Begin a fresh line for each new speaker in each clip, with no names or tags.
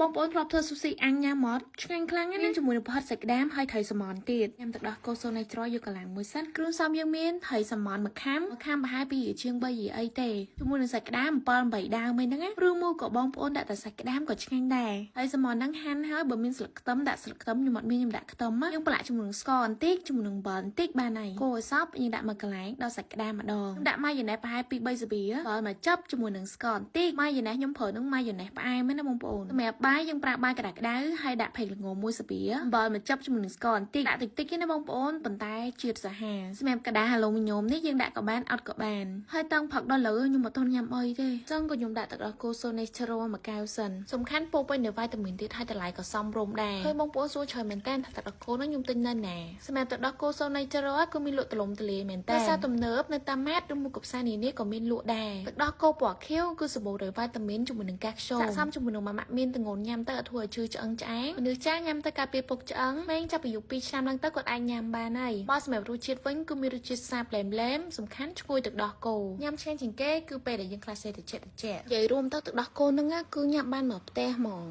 បងប្អូនធ្លាប់ធ្វើស៊ូស៊ីអាំងញ៉ាំមកឆ្ងាញ់ខ្លាំងណាស់ជាមួយនឹងផាត់សាច់ក្តាមហើយថៃសមនទៀតញ៉ាំទឹកដោះគោសូននៃត្រយកកន្លងមួយសិនគ្រឿងផ្សំយើងមានថៃសមនមួយខាំប្រហែលពីជាង3អីទេជាមួយនឹងសាច់ក្តាម7 8ដើមឯហ្នឹងឬមួយក៏បងប្អូនដាក់តែសាច់ក្តាមក៏ឆ្ងាញ់ដែរហើយសមនហ្នឹងហាន់ហើយបើមានស្លឹកខ្ទឹមដាក់ស្លឹកខ្ទឹមខ្ញុំអត់មានខ្ញុំដាក់ខ្ទឹមយើងប្រឡាក់ជាមួយនឹងស្ករបន្តិចជាមួយនឹងអំបិលបន្តិចបានហើយកូរឲ្យសព្វយើងដាក់មកកន្លែងដល់សាច់ក្តាមម្ដងខ្ញុំដាក់ម៉ាយ៉ូណេសប្រហែលពី3ស្បៀបើមកចាប់ជាមួយនឹងស្ករបន្តិចម៉ាយ៉ូណេសខ្ញុំប្រើនឹងម៉ាយ៉ូណេសផ្អែមណាបងប្អូនសម្រាប់បាយយើងប្រើបាយក្តៅហើយដាក់ភេកល្ងមួយស្បៀអំបិលមកចាប់ជាមួយនឹងស្ករបន្តិចដាក់តិចទេណាបងប្អូនប៉ុន្តែជាតិសាហាវសម្រាប់ក្តារអាឡូមីញ៉ូមនេះយើងដាក់ក៏បានអត់ក៏បានហើយតាំងផឹកដល់លើខ្ញុំអត់ទាន់ញ៉ាំអីទេចឹងក៏ខ្ញុំដាក់ទឹកដោះគោសូនេស្រ៉ូមួយកែវសិនសំខាន់ពោពេញនៅវីតាមីនទៀតហើយតម្លៃក៏សមរម្យដែរហើយបងប្អូនសួរច្រើនមែនតើទឹកដោះគោនោះខ្ញុំទិញនៅណាសម្រាប់ទឹកដោះគោសូនេស្រ៉ូគឺមានលក់ទលំទលាយមែនតើភាសាទំនើបនៅតាមម៉ាតឬមួយក៏ផ្សារនានាក៏មានលក់ដែរទឹកដោះគោពណ៌ខៀវគឺសម្បូរដោយវីតាមីនជាមួយនឹងកាល់ស្យូមស័ក្តិសមជាមួយនឹងម៉ាម៉ាក់មានទងន់ញ៉ាំទៅអត់ធ្វើឲ្យឈឺឆ្អឹងឆ្អែងមនុស្សចាស់ញ៉ាំទៅការពារពុកឆ្អឹងម៉េងចាប់អាយុ2ឆ្នាំឡើងទៅគាត់អាចញ៉ាំបានហើយបើសម្រាប់រសជាតិវិញគឺមានរសជាតិសាបឡែមសំខាន់ឈ្ងុយទឹកដោះគោញ៉ាំឆ្ងាញ់ជាងគេគឺពេលដែលយើងខ្លះសេតិចនិយាយរួមទៅទឹកដោះគោហ្នឹងគឺញ៉ាំបានមកផ្ទះហ្មង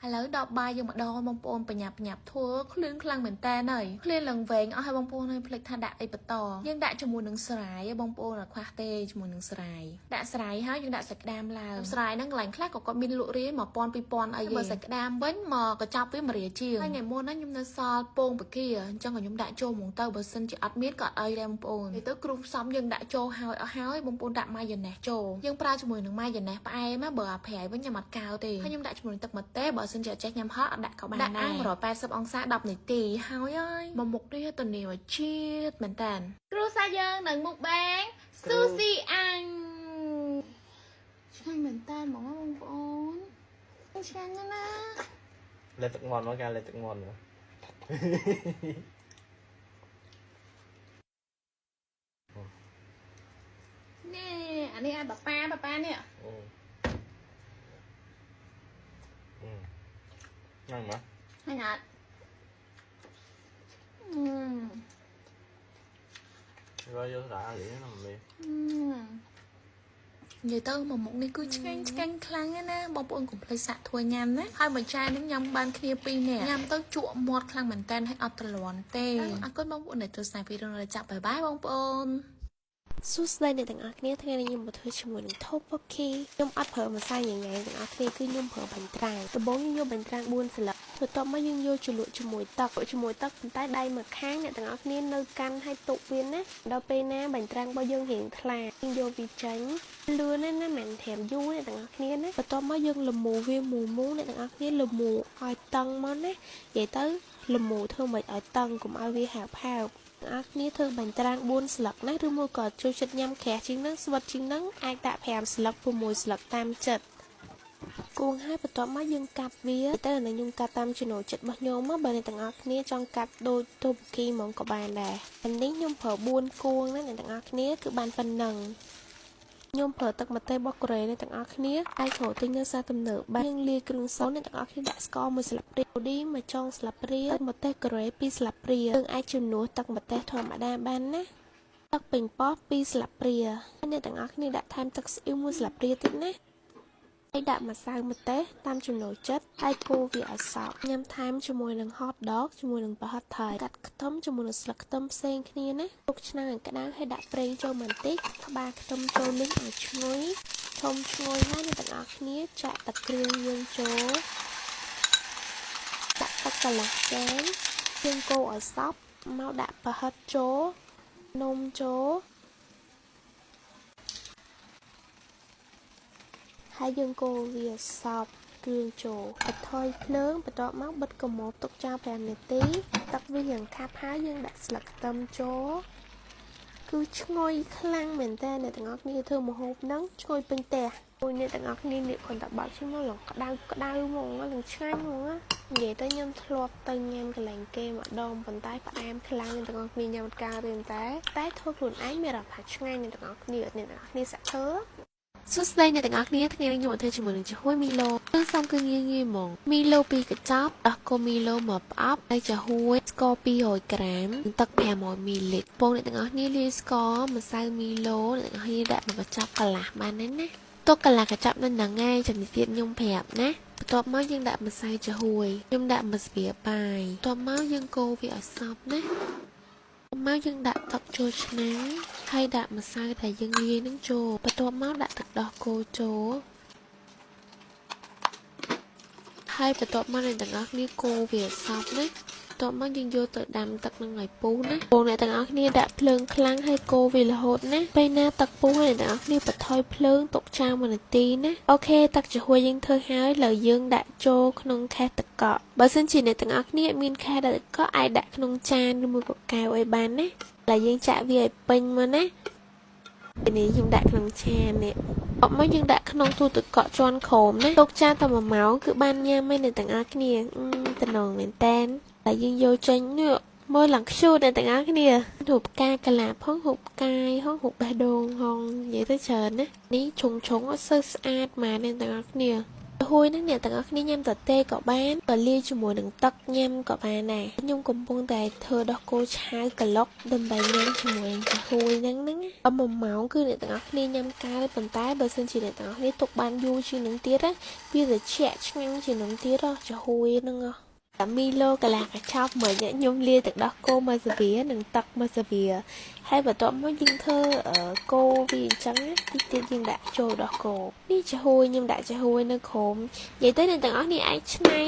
ឥឡូវដល់បាយយើងម្ដងបងប្អូនបញ្ញាប់ធ្វើឃ្លឿនខ្លាំងមែនតើហើយឃ្លឿនឡើងវែងអស់ហើយបងប្អូនឲ្យភ្លេចថាដាក់អីបន្តយើងដាក់ជាមួយនឹងស្រាយបងប្អូនអត់ខ្វះទេជាមួយនឹងស្រាយដាក់ស្រាយហើយយើងដាក់សាច់ក្តាមឡើងស្រាយហ្នឹងកន្លែងខ្លះក៏គាត់មានលក់រាយ1000 2000អីបើសាច់ក្តាមវិញមកកញ្ចប់វា1រៀលជាងហើយថ្ងៃមុនហ្នឹងខ្ញុំនៅសល់ពងបកាអញ្ចឹងក៏ខ្ញុំដាក់ចូលហ្មងទៅបើសិនជាអត់មានក៏អត់អីដែរបងប្អូនទៅគ្រូផ្សំយើងដាក់ចូលហើយអស់ហើយបងប្អូនដាក់ម៉ាយ៉ូណេសចូលយើងប្រើជាមួយនឹងម៉ាយ៉ូណេសផ្អែមបើអាប្រៃវិញញ៉ាំអត់កៅទេហើយខ្ញុំដាក់ជាមួយនឹងទឹកម្ទេសបើសិនជាអត់ចេះញ៉ាំហត់អត់ដាក់ក៏បានដែរដាក់180អង្សា10នាទីហើយមកមុខនេះទៅនាវជាតិមែនតើគ្រូសាយើងនៅមុខបែងស៊ូស៊ីអាំងឆ្ងាញ់មែនតើហ្មងបងប្អូនឆ្ងាញ់ណាស់
លេទឹកងន់មកគេលេទឹកងន់មក
នេះអានេះឲ្យប៉ានេះ
ញ៉ាំមក
ញ៉ាំអត់
rồi vô đã vậy nó làm gì
និយាយទៅមកមុខនេះគឺឆ្ងាញ់ខ្លាំងណាស់បងប្អូនកុំភ្លេចសាក់ធ្វើញ៉ាំណាហើយមួយចាននេះញ៉ាំបានគ្នា2នាក់ញ៉ាំទៅជក់មាត់ខ្លាំងមែនតើហើយអត់ទ្រាំទេអរគុណបងប្អូនដែលទស្សនាវីដេអូនេះចាប់បាយបាយបងប្អូនសួស្តីអ្នកទាំងអស់គ្នាថ្ងៃនេះខ្ញុំមកធ្វើជាមួយនឹង Tteokbokki ខ្ញុំអត់ប្រើម្សៅញ៉ៃទាំងអស់គ្នាគឺខ្ញុំប្រើបាញ់ត្រាំងដំបូងខ្ញុំយកបាញ់ត្រាំង4សន្លឹកបន្ទាប់មកយើងយកជ្រលក់ជាមួយទឹកប៉ុន្តែដៃមួយខាងអ្នកទាំងអស់គ្នានៅកាន់ឲ្យទុកវាណាដល់ពេលណាបាញ់ត្រាំងរបស់យើងរៀងថ្លាយើងយកវាចេញលឿនណាស់មិនត្រាំយូរអ្នកទាំងអស់គ្នាណាបន្ទាប់មកយើងលមូវាមូអ្នកទាំងអស់គ្នាលមូឲ្យតឹងមកណានិយាយទៅលមូធ្វើមិនឲ្យតឹងកុំឲ្យវាហាប់អរគ្នាធ្វើបាញ់ត្រាំង4ស្លឹកណាឬមួយក៏ចូលចិត្តញ៉ាំក្រាស់ជាងហ្នឹងស្វិតជាងហ្នឹងអាចដាក់5ស្លឹក6ស្លឹកតាមចិត្តគួងហើយបន្ទាប់មកយើងកាត់វាទៅនៅខ្ញុំកាត់តាមចំណូលចិត្តរបស់ខ្ញុំមកបើអ្នកទាំងអស់គ្នាចង់កាត់ដូចទូបគីហ្មងក៏បានដែរអានេះខ្ញុំប្រើ4គួងណាអ្នកទាំងអស់គ្នាគឺបានប៉ុណ្ណឹងខ្ញុំប្រើទឹកម្ទេសរបស់កូរ៉េអ្នកទាំងអស់គ្នាអាចគ្រូទិញនៅសាទំនើបបានយើងលាយគ្រឿងសអ្នកទាំងអស់គ្នាដាក់ស្ករ1ស្លាបព្រាឌីមួយចុងស្លាបព្រាទឹកម្ទេសកូរ៉េ2ស្លាបព្រាយើងអាចជំនួសទឹកម្ទេសធម្មតាបានណាទឹកប៉េងប៉ោះ2ស្លាបព្រាអ្នកទាំងអស់គ្នាដាក់ថែមទឹកស្អ៊ីវ1ស្លាបព្រាទៀតណាហើយដាក់ម្សៅម្ទេសតាមចំណូលចិត្តហើយកូរវាឲ្យសព្វញ៉ាំថែមជាមួយនឹង hot dog ជាមួយនឹងប្រហិតថៃកាត់ខ្ទឹមជាមួយនឹងស្លឹកខ្ទឹមផ្សេងគ្នាណាទុកឆ្នាំងឲ្យក្តៅហើយដាក់ប្រេងចូលបន្តិចក្បាលខ្ទឹមចូលលឹងឲ្យឈ្ងុយធំឈ្ងុយហើយអ្នកទាំងអស់គ្នាចាក់ទឹកគ្រឿងយើងចូលដាក់ទឹកកន្លះចានយើងកូរឲ្យសព្វមកដាក់ប្រហិតចូលនំចូលហើយយើងកូរវាសព្វគ្រឿងចូលបន្ថយភ្លើងបន្ទាប់មកបិទកុំមកទុកចោល5នាទីទឹកវាយ៉ាងខាប់ហើយយើងដាក់ស្លឹកខ្ទឹមចូលគឺឈ្ងុយខ្លាំងមែនតើអ្នកទាំងអស់គ្នាធ្វើម្ហូបហ្នឹងឈ្ងុយពេញផ្ទះមួយអ្នកទាំងអស់គ្នានេះគាត់តែបើកឈ្មោះឡើងក្តៅហ្មងឡើងឆ្ងាញ់ហ្មងនិយាយទៅខ្ញុំធ្លាប់ទៅញ៉ាំកន្លែងគេម្ដងប៉ុន្តែផ្អែមខ្លាំងអ្នកទាំងអស់គ្នាញ៉ាំការរៀនតែធ្វើខ្លួនឯងមានអារម្មណ៍ថាឆ្ងាញ់អ្នកទាំងអស់គ្នាសាក់ធ្វើសួស្តីអ្នកទាំងអស់គ្នាថ្ងៃនេះខ្ញុំមកធ្វើជាមួយនឹងចាហួយមីឡូគឺសំគឺងាយហ្មងមីឡូ2កញ្ចប់ដោះគោមីឡូ1ប្រអប់ហើយចាហួយស្ករ200ក្រាមនិងទឹក500មីលីលីត្របងអ្នកទាំងអស់គ្នាលាយស្ករម្សៅមីឡូអ្នកទាំងអស់គ្នាដាក់មកកញ្ចប់កន្លះបានទេណាទុកកន្លះកញ្ចប់នៅហ្នឹងឯងចំណុចទៀតខ្ញុំប្រាប់ណា បន្ទាប់មកយើងដាក់ម្សៅចំហួយខ្ញុំដាក់ម្សៅបាយបន្ទាប់មកយើងកូរវាឲ្យសព្វណាមកយើងដាក់ទឹកចូលឆ្នាំងហើយដាក់ម្សៅដែលយើងលាយនឹងចូលបន្ទាប់មកដាក់ទឹកដោះគោចូលហើយបន្ទាប់មកអ្នកទាំងអស់គ្នាកូរវាសព្វណាបន្ទាប់មកយើងយកទៅដាំទឹកនឹងឲ្យពុះណាបងអ្នកទាំងអស់គ្នាដាក់ភ្លើងខ្លាំងហើយកូរវារហូតណាពេលណាទឹកពុះហើយអ្នកទាំងអស់គ្នាបន្ថយភ្លើងទុកចោល1នាទីណាអូខេទឹកចំហួយយើងធ្វើហើយឥឡូវយើងដាក់ចូលក្នុងខេះទឹកកកបើសិនជាអ្នកទាំងអស់គ្នាមានខេះទឹកកកអាចដាក់ក្នុងចានឬមួយកកែវឲ្យបានណាឥឡូវយើងចាក់វាឲ្យពេញមកណាពេលនេះខ្ញុំដាក់ក្នុងចាននេះអត់មកយើងដាក់ក្នុងទូទឹកកកជាន់ក្រោមណាទុកចានតែ1ម៉ោងគឺបានញ៉ាំហើយអ្នកទាំងអស់គ្នាតំណងមែនតែនតែយើងយកចេញនេះមើលឡើងខ្ជូតអ្នកទាំងអស់គ្នារូបផ្កាកាឡាផងរូបផ្កាយហងរូបបេះដូងហងនិយាយទៅច្រើនណានេះឆុងអត់សូវស្អាតមកអ្នកទាំងអស់គ្នាហួយហ្នឹងអ្នកទាំងអស់គ្នាញ៉ាំតែទេក៏បានក៏លាយជាមួយនឹងទឹកញ៉ាំក៏បានដែរខ្ញុំកំពុងតែធ្វើដោះគោឆាវក្លុកដើម្បីញ៉ាំជាមួយនឹងហួយហ្នឹងអម1ម៉ោងគឺអ្នកទាំងអស់គ្នាញ៉ាំកាលប៉ុន្តែបើសិនជាអ្នកទាំងអស់គ្នាទុកបានយូរជាងនឹងទៀតណាវាត្រជាក់ឆ្ងាញ់ជាងនឹងទៀតចាហួយហ្នឹងតែមីឡូកន្លះកញ្ចប់មើលខ្ញុំលាយទឹកដោះគោមកសាវានិងទឹកមកសាវាហើយបន្ទាប់មកយើងធ្វើគោវាអញ្ចឹងតិចទៀតយើងដាក់ចូលដោះគោនេះចាហួយខ្ញុំដាក់ចាហួយនៅក្រោមនិយាយទៅអ្នកទាំងអស់នេះអាចឆ្នៃ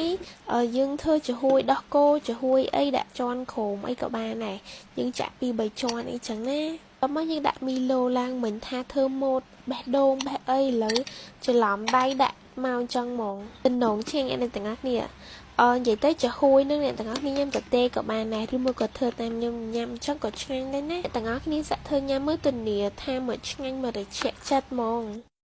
យើងធ្វើចាហួយដោះគោចាហួយអីដាក់ជាន់ក្រោមអីក៏បានដែរយើងចាក់ពី3ជាន់អីចឹងណាបន្ទាប់មកយើងដាក់មីឡូឡើងមិញថាធ្វើម៉ូតបេះដូងបេះអីឥឡូវច្រឡំដៃដាក់មកអញ្ចឹងហ្មងតំណងឈៀងអ្នកទាំងអស់គ្នានិយាយទៅចាហួយនឹងអ្នកទាំងអស់គ្នាញ៉ាំតែទេក៏បានដែរឬមួយក៏ធ្វើតាមខ្ញុំញ៉ាំអញ្ចឹងក៏ឆ្ងាញ់ដែរណាអ្នកទាំងអស់គ្នាសាក់ធ្វើញ៉ាំមើលទនីថាមកឆ្ងាញ់មកត្រជាក់ចិត្តហ្មង